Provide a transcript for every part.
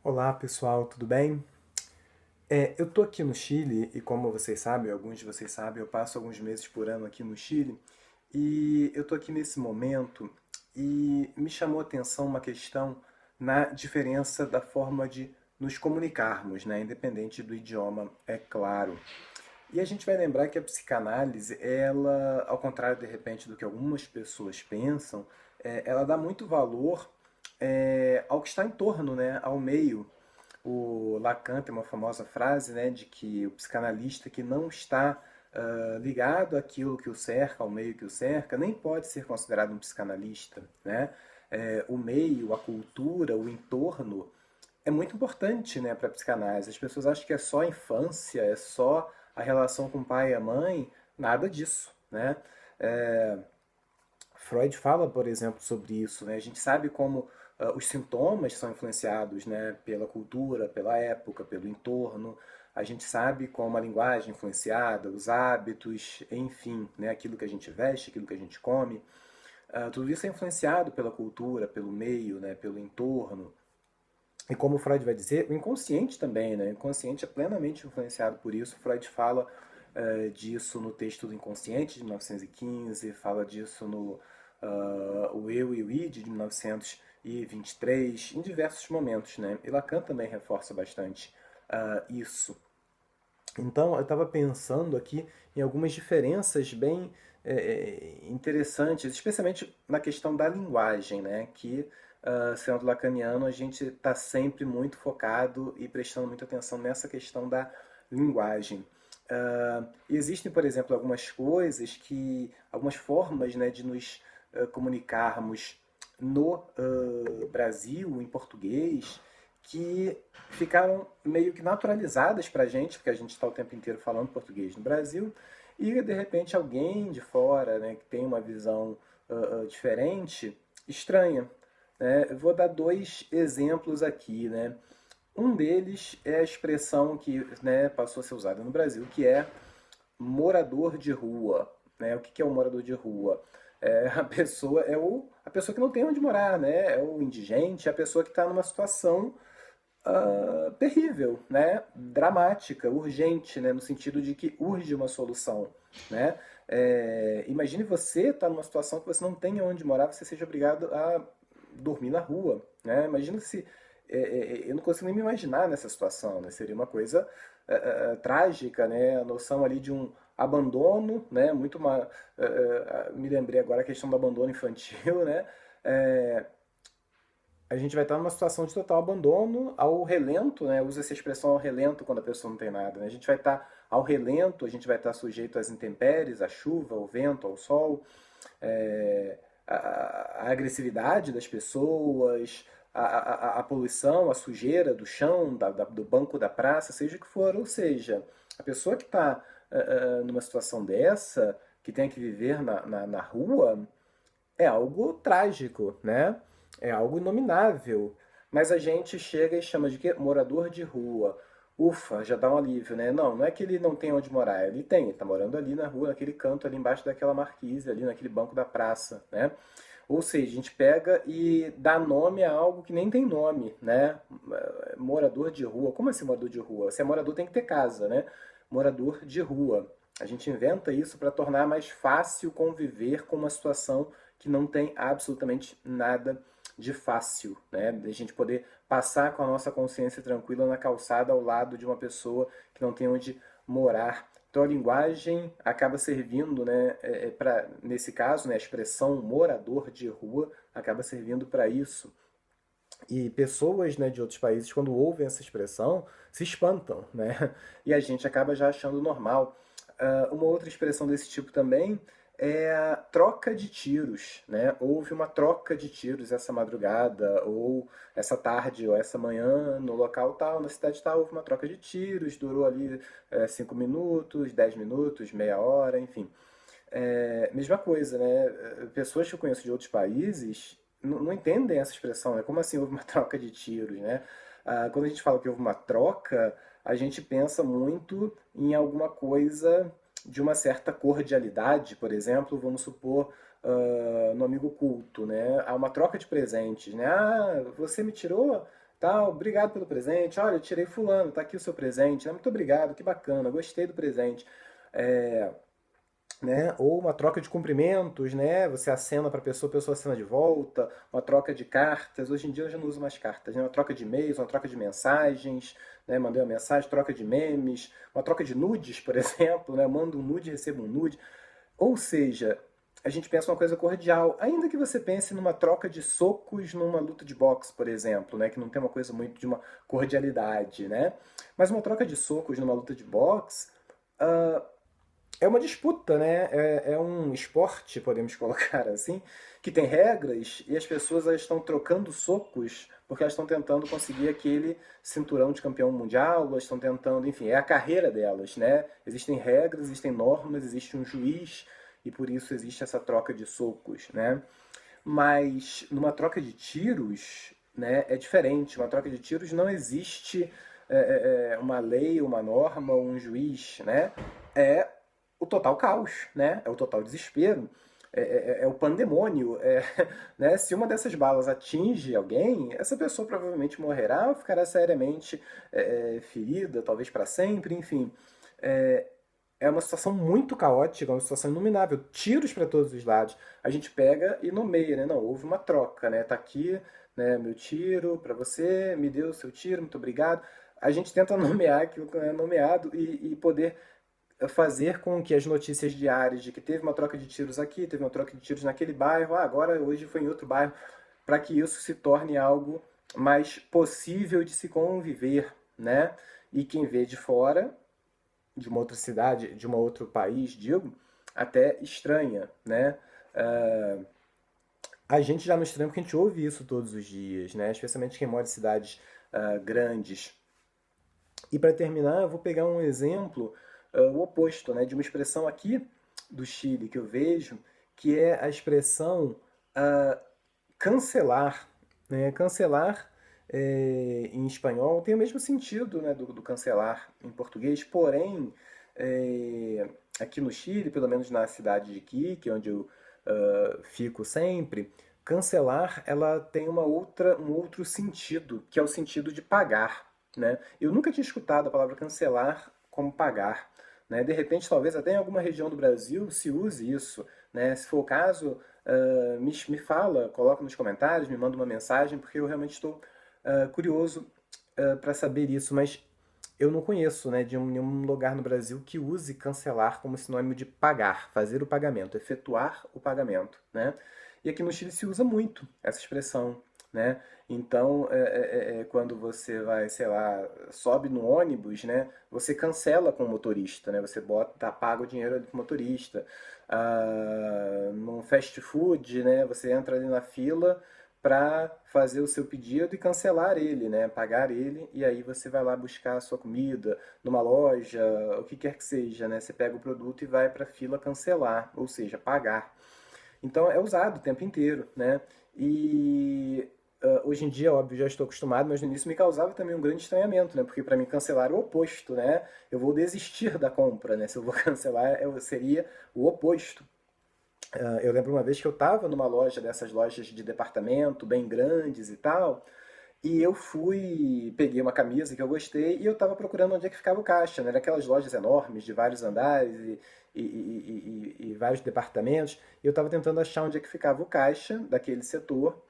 Olá pessoal, tudo bem? Eu tô aqui no Chile e como vocês sabem, alguns de vocês sabem, eu passo alguns meses por ano aqui no Chile e eu tô aqui nesse momento e me chamou a atenção uma questão na diferença da forma de nos comunicarmos, né? Independente do idioma, é claro. E a gente vai lembrar que a psicanálise, ela, ao contrário de repente do que algumas pessoas pensam, ela dá muito valor ao que está em torno, né? Ao meio. O Lacan tem uma famosa frase, né, de que o psicanalista que não está ligado àquilo que o cerca, ao meio que o cerca, nem pode ser considerado um psicanalista, né? O meio, a cultura, o entorno é muito importante, né, para a psicanálise. As pessoas acham que é só a infância, é só a relação com o pai e a mãe, nada disso, né? É, Freud fala, por exemplo, sobre isso, né? A gente sabe como os sintomas são influenciados, né, pela cultura, pela época, pelo entorno. A gente sabe como a linguagem é influenciada, os hábitos, enfim, né, aquilo que a gente veste, aquilo que a gente come. Tudo isso é influenciado pela cultura, pelo meio, né, pelo entorno. E como Freud vai dizer, o inconsciente também, né? O inconsciente é plenamente influenciado por isso. Freud fala disso no texto do Inconsciente, de 1915, fala disso no O Eu e o Id, de 1923, em diversos momentos, né? E Lacan também reforça bastante isso. Então, eu estava pensando aqui em algumas diferenças bem interessantes, especialmente na questão da linguagem, né? Que, sendo lacaniano, a gente está sempre muito focado e prestando muita atenção nessa questão da linguagem. Existem, por exemplo, algumas coisas que, algumas formas, né, de nos comunicarmos no Brasil, em português, que ficaram meio que naturalizadas para a gente, porque a gente está o tempo inteiro falando português no Brasil, e de repente alguém de fora, né, que tem uma visão diferente, estranha. Né? Eu vou dar dois exemplos aqui. Né? Um deles é a expressão que, né, passou a ser usada no Brasil, que é morador de rua. Né? O que é um morador de rua? A pessoa que não tem onde morar, né? É o indigente, é a pessoa que está numa situação terrível, né? Dramática, urgente, né? No sentido de que urge uma solução. Né? Imagine você estar numa situação que você não tem onde morar, você seja obrigado a dormir na rua. Né? Imagina se. Eu não consigo nem me imaginar nessa situação. Né? Seria uma coisa trágica, né? A noção ali de um abandono, né? Me lembrei agora a questão do abandono infantil, né? É, a gente vai estar numa situação de total abandono ao relento, né? Usa essa expressão ao relento quando a pessoa não tem nada, né? A gente vai estar ao relento, a gente vai estar sujeito às intempéries, à chuva, ao vento, ao sol, a agressividade das pessoas, a poluição, a sujeira do chão, do banco da praça, seja o que for. Ou seja, a pessoa que está numa situação dessa, que tem que viver na rua, é algo trágico, né? É algo inominável. Mas a gente chega e chama de quê? Morador de rua. Ufa, já dá um alívio, né? Não, não é que ele não tem onde morar, ele tem, ele tá morando ali na rua, naquele canto, ali embaixo daquela marquise, ali naquele banco da praça, né? Ou seja, a gente pega e dá nome a algo que nem tem nome, né? Morador de rua. Como assim morador de rua? Se é morador tem que ter casa, né? Morador de rua. A gente inventa isso para tornar mais fácil conviver com uma situação que não tem absolutamente nada de fácil, né? De a gente poder passar com a nossa consciência tranquila na calçada ao lado de uma pessoa que não tem onde morar. Então a linguagem acaba servindo, né, nesse caso, né, a expressão morador de rua acaba servindo para isso. E pessoas, né, de outros países, quando ouvem essa expressão, se espantam, né? E a gente acaba já achando normal. Uma outra expressão desse tipo também é a troca de tiros, né? Houve uma troca de tiros essa madrugada, ou essa tarde, ou essa manhã, no local tal, na cidade tal, houve uma troca de tiros, durou ali 5 minutos, 10 minutos, meia hora, enfim. Mesma coisa, né? Pessoas que eu conheço de outros países não entendem essa expressão, né? Como assim houve uma troca de tiros, né? Quando a gente fala que houve uma troca, a gente pensa muito em alguma coisa de uma certa cordialidade, por exemplo, vamos supor, no amigo culto, né? Há uma troca de presentes, né? Ah, você me tirou tal, obrigado pelo presente, olha, eu tirei fulano, tá aqui o seu presente, né? Muito obrigado, que bacana, gostei do presente. É, né? Ou uma troca de cumprimentos, né? Você acena para a pessoa acena de volta, uma troca de cartas. Hoje em dia eu já não uso mais cartas, né? Uma troca de e-mails, uma troca de mensagens, né? Mandei uma mensagem, troca de memes, uma troca de nudes, por exemplo, né? Eu mando um nude e recebo um nude. Ou seja, a gente pensa uma coisa cordial, ainda que você pense numa troca de socos numa luta de boxe, por exemplo, né? Que não tem uma coisa muito de uma cordialidade, né? Mas uma troca de socos numa luta de boxe uh, é uma disputa, né? É um esporte, podemos colocar assim, que tem regras e as pessoas elas estão trocando socos porque elas estão tentando conseguir aquele cinturão de campeão mundial, elas estão tentando, enfim, é a carreira delas, né? Existem regras, existem normas, existe um juiz e por isso existe essa troca de socos, né? Mas numa troca de tiros, né, é diferente. Uma troca de tiros não existe uma lei, uma norma, um juiz, né? É o total caos, né? É o total desespero, é o pandemônio. Né? Se uma dessas balas atinge alguém, essa pessoa provavelmente morrerá ou ficará seriamente ferida, talvez para sempre, enfim. É uma situação muito caótica, uma situação inominável, tiros para todos os lados. A gente pega e nomeia, né? Não, houve uma troca, né? Tá aqui, né, meu tiro para você, me deu o seu tiro, muito obrigado. A gente tenta nomear aquilo que é nomeado e poder fazer com que as notícias diárias de que teve uma troca de tiros aqui, teve uma troca de tiros naquele bairro, agora hoje foi em outro bairro, para que isso se torne algo mais possível de se conviver, né? E quem vê de fora, de uma outra cidade, de um outro país, digo, até estranha, né? A gente já não estranha porque a gente ouve isso todos os dias, né? Especialmente quem mora em cidades grandes. E para terminar, eu vou pegar um exemplo, o oposto, né, de uma expressão aqui do Chile que eu vejo, que é a expressão uh, cancelar. Né? Cancelar em espanhol tem o mesmo sentido, né, do cancelar em português, porém, aqui no Chile, pelo menos na cidade de Iquique, onde eu fico sempre, cancelar ela tem um outro sentido, que é o sentido de pagar. Né? Eu nunca tinha escutado a palavra cancelar como pagar. Né? De repente, talvez até em alguma região do Brasil se use isso. Né? Se for o caso, me fala, coloca nos comentários, me manda uma mensagem, porque eu realmente estou curioso para saber isso. Mas eu não conheço, né, de nenhum lugar no Brasil que use cancelar como sinônimo de pagar, fazer o pagamento, efetuar o pagamento, né? E aqui no Chile se usa muito essa expressão, né? Então, quando você vai, sei lá, sobe no ônibus, né? Você cancela com o motorista, né? Você bota, paga o dinheiro ali pro motorista. Num fast food, né? Você entra ali na fila para fazer o seu pedido e cancelar ele, né? Pagar ele e aí você vai lá buscar a sua comida numa loja, o que quer que seja, né? Você pega o produto e vai para a fila cancelar, ou seja, pagar. Então é usado o tempo inteiro, né? E hoje em dia, óbvio, já estou acostumado, mas no início me causava também um grande estranhamento, né? Porque para mim cancelar é o oposto, né? Eu vou desistir da compra, né? Se eu vou cancelar, seria o oposto. Eu lembro uma vez que eu estava numa loja dessas lojas de departamento, bem grandes e tal, e eu peguei uma camisa que eu gostei e eu estava procurando onde é que ficava o caixa, né? Era aquelas lojas enormes de vários andares e vários departamentos, e eu estava tentando achar onde é que ficava o caixa daquele setor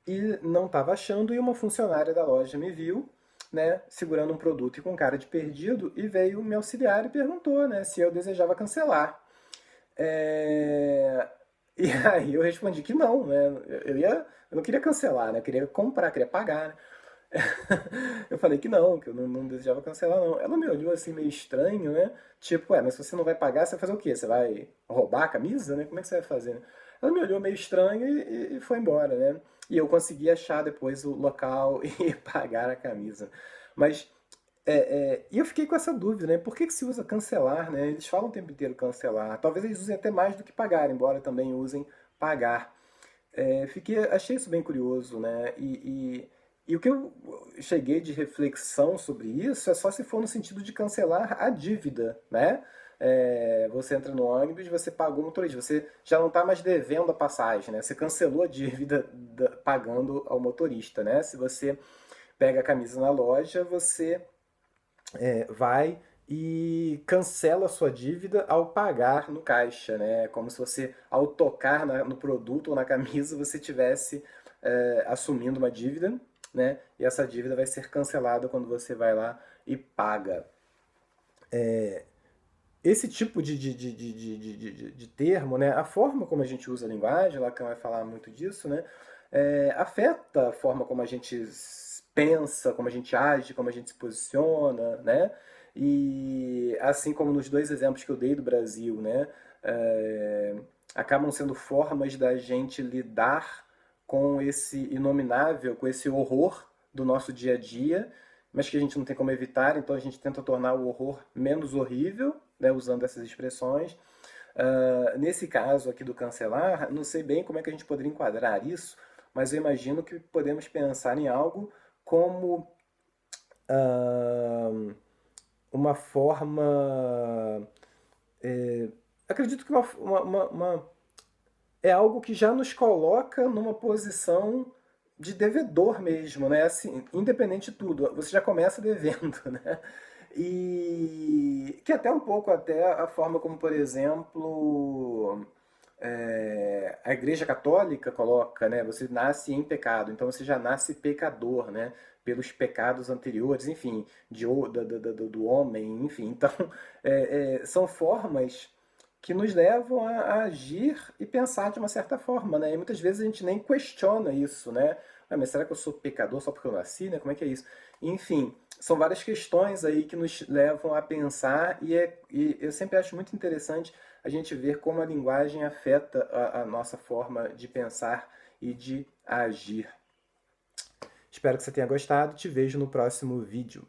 e não estava achando, e uma funcionária da loja me viu, né, segurando um produto e com cara de perdido, e veio me auxiliar e perguntou, né, se eu desejava cancelar. É, E aí eu respondi que não, né? Eu não queria cancelar, né? Eu queria comprar, queria pagar, né? Eu falei que que eu não desejava cancelar, não. Ela me olhou assim meio estranho, né? Tipo, mas se você não vai pagar, você vai fazer o quê? Você vai roubar a camisa, né? Como é que você vai fazer, né? Ela me olhou meio estranho e foi embora, né? E eu consegui achar depois o local e pagar a camisa. Mas e eu fiquei com essa dúvida, né? Por que se usa cancelar, né? Eles falam o tempo inteiro cancelar. Talvez eles usem até mais do que pagar, embora também usem pagar. Achei isso bem curioso, né? E o que eu cheguei de reflexão sobre isso é só se for no sentido de cancelar a dívida, né? Você entra no ônibus, você pagou o motorista, você já não está mais devendo a passagem, né? Você cancelou a dívida pagando ao motorista, né? Se você pega a camisa na loja, você vai e cancela a sua dívida ao pagar no caixa, né? Como se você, ao tocar no produto ou na camisa, você tivesse assumindo uma dívida, né? E essa dívida vai ser cancelada quando você vai lá e paga. Esse tipo de termo, né? A forma como a gente usa a linguagem, Lacan vai falar muito disso, né? Afeta a forma como a gente pensa, como a gente age, como a gente se posiciona, né? E assim como nos dois exemplos que eu dei do Brasil, né? Acabam sendo formas da gente lidar com esse inominável, com esse horror do nosso dia a dia, mas que a gente não tem como evitar, então a gente tenta tornar o horror menos horrível, né, usando essas expressões. Nesse caso aqui do cancelar, não sei bem como é que a gente poderia enquadrar isso, mas eu imagino que podemos pensar em algo como uma forma. Acredito que é algo que já nos coloca numa posição de devedor mesmo, né? Assim, independente de tudo, você já começa devendo, né? E que até um pouco até a forma como, por exemplo, a Igreja Católica coloca, né? Você nasce em pecado, então você já nasce pecador, né? Pelos pecados anteriores, enfim, do homem, enfim. Então, são formas que nos levam a agir e pensar de uma certa forma, né? E muitas vezes a gente nem questiona isso, né? Mas será que eu sou pecador só porque eu nasci, né? Como é que é isso? Enfim, são várias questões aí que nos levam a pensar e eu sempre acho muito interessante a gente ver como a linguagem afeta a nossa forma de pensar e de agir. Espero que você tenha gostado. Te vejo no próximo vídeo.